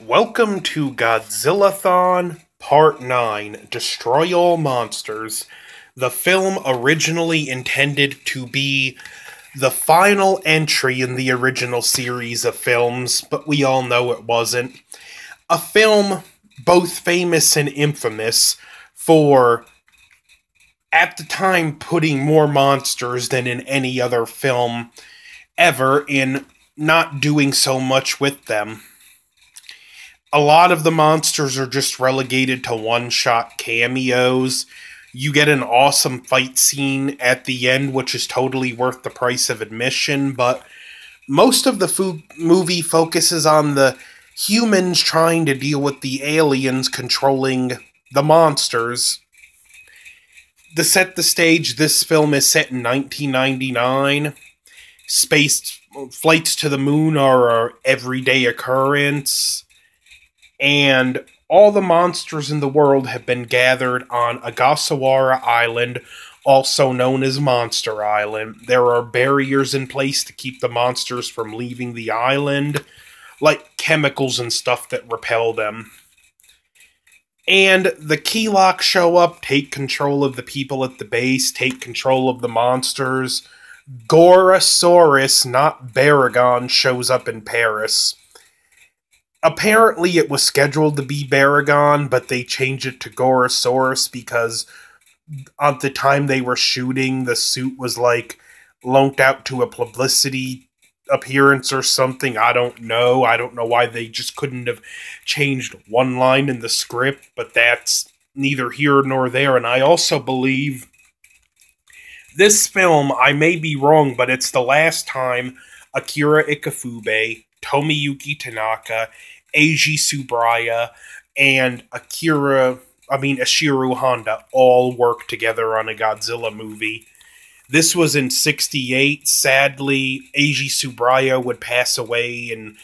Welcome to Godzilla-THON Part 9, Destroy All Monsters. The film originally intended to be the final entry in the original series of films, but we all know it wasn't. A film both famous and infamous for, at the time, putting more monsters than in any other film ever in not doing so much with them. A lot of the monsters are just relegated to one-shot cameos. You get an awesome fight scene at the end, which is totally worth the price of admission, but most of the movie focuses on the humans trying to deal with the aliens controlling the monsters. To set the stage, this film is set in 1999. Space flights to the moon are an everyday occurrence. And all the monsters in the world have been gathered on Ogasawara Island, also known as Monster Island. There are barriers in place to keep the monsters from leaving the island, like chemicals and stuff that repel them. And the Keylocks show up, take control of the people at the base, take control of the monsters. Gorosaurus, not Baragon, shows up in Paris. Apparently it was scheduled to be Baragon, but they changed it to Gorosaurus because at the time they were shooting, the suit was like loaned out to a publicity appearance or something. I don't know. I don't know why they just couldn't have changed one line in the script, but that's neither here nor there. And I also believe this film, I may be wrong, but it's the last time Akira Ifukube, Tomiyuki Tanaka, Eiji Tsuburaya, and Ishiro Honda all worked together on a Godzilla movie. This was in '68. Sadly, Eiji Tsuburaya would pass away in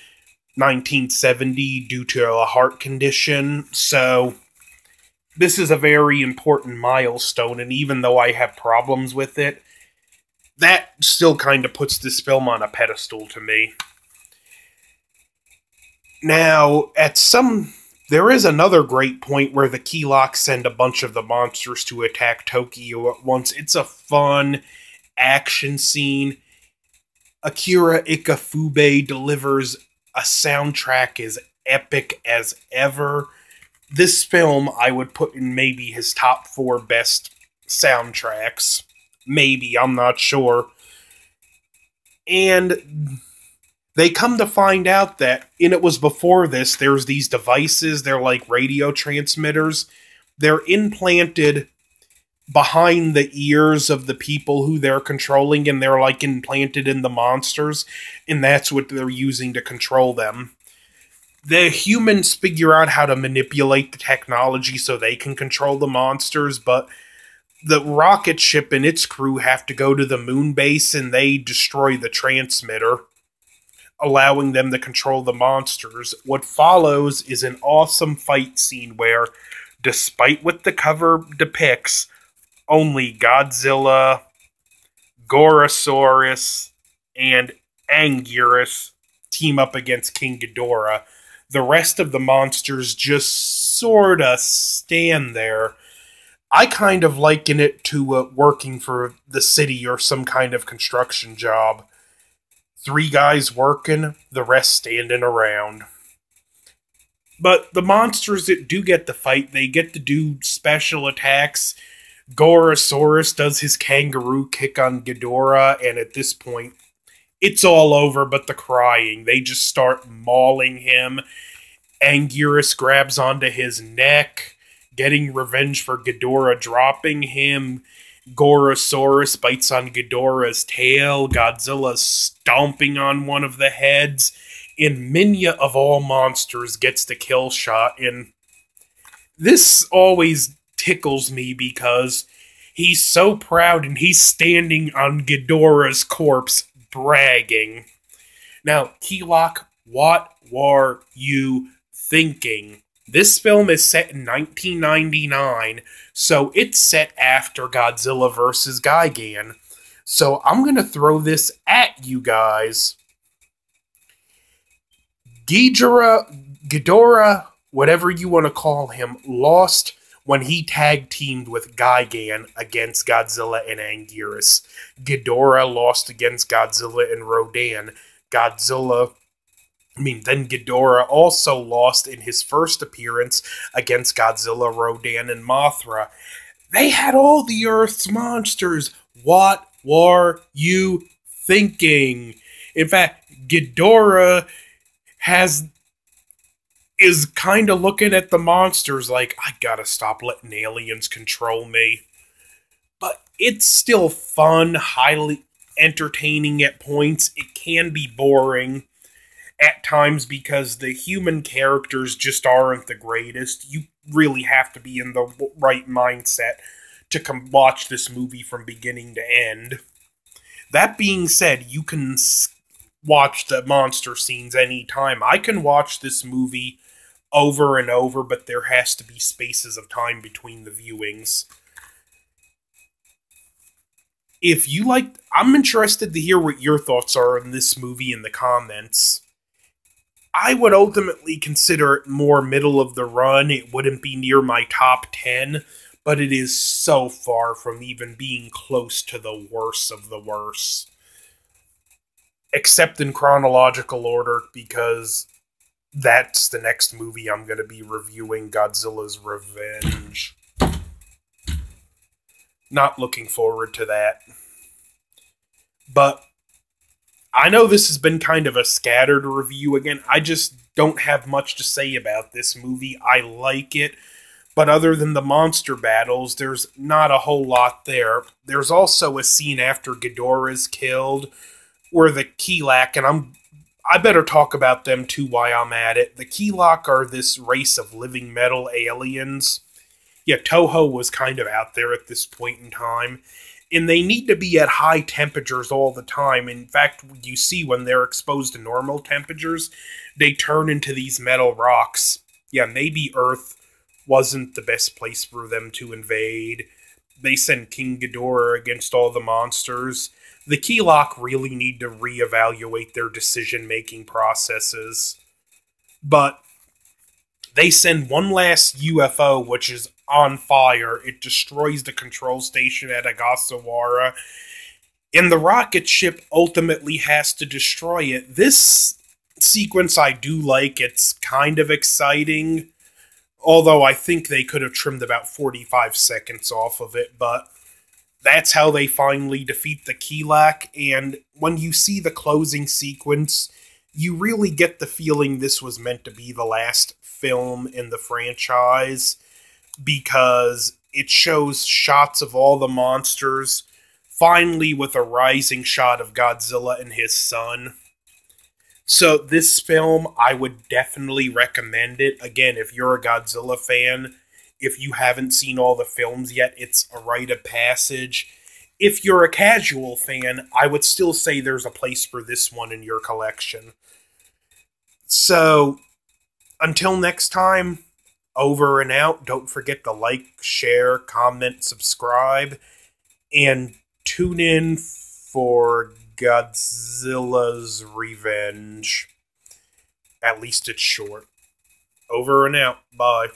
1970 due to a heart condition, so this is a very important milestone, and even though I have problems with it, that still kind of puts this film on a pedestal to me. Now, there is another great point where the Keylocks send a bunch of the monsters to attack Tokyo at once. It's a fun action scene. Akira Ifukube delivers a soundtrack as epic as ever. This film I would put in maybe his top 4 best soundtracks. Maybe, I'm not sure. And they come to find out that, and it was before this, there's these devices, they're like radio transmitters. They're implanted behind the ears of the people who they're controlling, and they're like implanted in the monsters, and that's what they're using to control them. The humans figure out how to manipulate the technology so they can control the monsters, but the rocket ship and its crew have to go to the moon base, and they destroy the transmitter, allowing them to control the monsters. What follows is an awesome fight scene where, despite what the cover depicts, only Godzilla, Gorosaurus, and Anguirus team up against King Ghidorah. The rest of the monsters just sorta stand there. I kind of liken it to working for the city or some kind of construction job. 3 guys working, the rest standing around. But the monsters that do get to fight, they get to do special attacks. Gorosaurus does his kangaroo kick on Ghidorah, and at this point, it's all over but the crying. They just start mauling him. Anguirus grabs onto his neck, getting revenge for Ghidorah dropping him. Gorosaurus bites on Ghidorah's tail. Godzilla's stomping on one of the heads. And Minya, of all monsters, gets the kill shot. And this always tickles me because he's so proud and he's standing on Ghidorah's corpse bragging. Now, Keylock, what were you thinking? This film is set in 1999, so it's set after Godzilla vs. Gigan. So I'm going to throw this at you guys. Ghidorah, whatever you want to call him, lost when he tag teamed with Gigan against Godzilla and Anguirus. Ghidorah lost against Godzilla and Rodan. Then Ghidorah also lost in his first appearance against Godzilla, Rodan, and Mothra. They had all the Earth's monsters. What were you thinking? In fact, Ghidorah is kind of looking at the monsters like, I gotta stop letting aliens control me. But it's still fun, highly entertaining at points. It can be boring at times because the human characters just aren't the greatest. You really have to be in the right mindset to watch this movie from beginning to end. That being said, you can watch the monster scenes anytime. I can watch this movie over and over, but there has to be spaces of time between the viewings. If you like, I'm interested to hear what your thoughts are on this movie in the comments. I would ultimately consider it more middle of the run. It wouldn't be near my top 10, but it is so far from even being close to the worst of the worst. Except in chronological order, because that's the next movie I'm going to be reviewing, Godzilla's Revenge. Not looking forward to that. But I know this has been kind of a scattered review again. I just don't have much to say about this movie. I like it, but other than the monster battles, there's not a whole lot there. There's also a scene after Ghidorah is killed where the Keelak, and I better talk about them too while I'm at it. The Keelak are this race of living metal aliens. Yeah, Toho was kind of out there at this point in time. And they need to be at high temperatures all the time. In fact, you see when they're exposed to normal temperatures, they turn into these metal rocks. Yeah, maybe Earth wasn't the best place for them to invade. They send King Ghidorah against all the monsters. The Keelak really need to reevaluate their decision-making processes. But they send one last UFO, which is on fire. It destroys the control station at Agasawara, and the rocket ship ultimately has to destroy it. This sequence I do like. It's kind of exciting, although I think they could have trimmed about 45 seconds off of it, but that's how they finally defeat the Keelak, and when you see the closing sequence, you really get the feeling this was meant to be the last film in the franchise, because it shows shots of all the monsters, finally with a rising shot of Godzilla and his son. So this film, I would definitely recommend it. Again, if you're a Godzilla fan, if you haven't seen all the films yet, it's a rite of passage. If you're a casual fan, I would still say there's a place for this one in your collection. So, until next time, over and out. Don't forget to like, share, comment, subscribe, and tune in for Godzilla's Revenge. At least it's short. Over and out. Bye.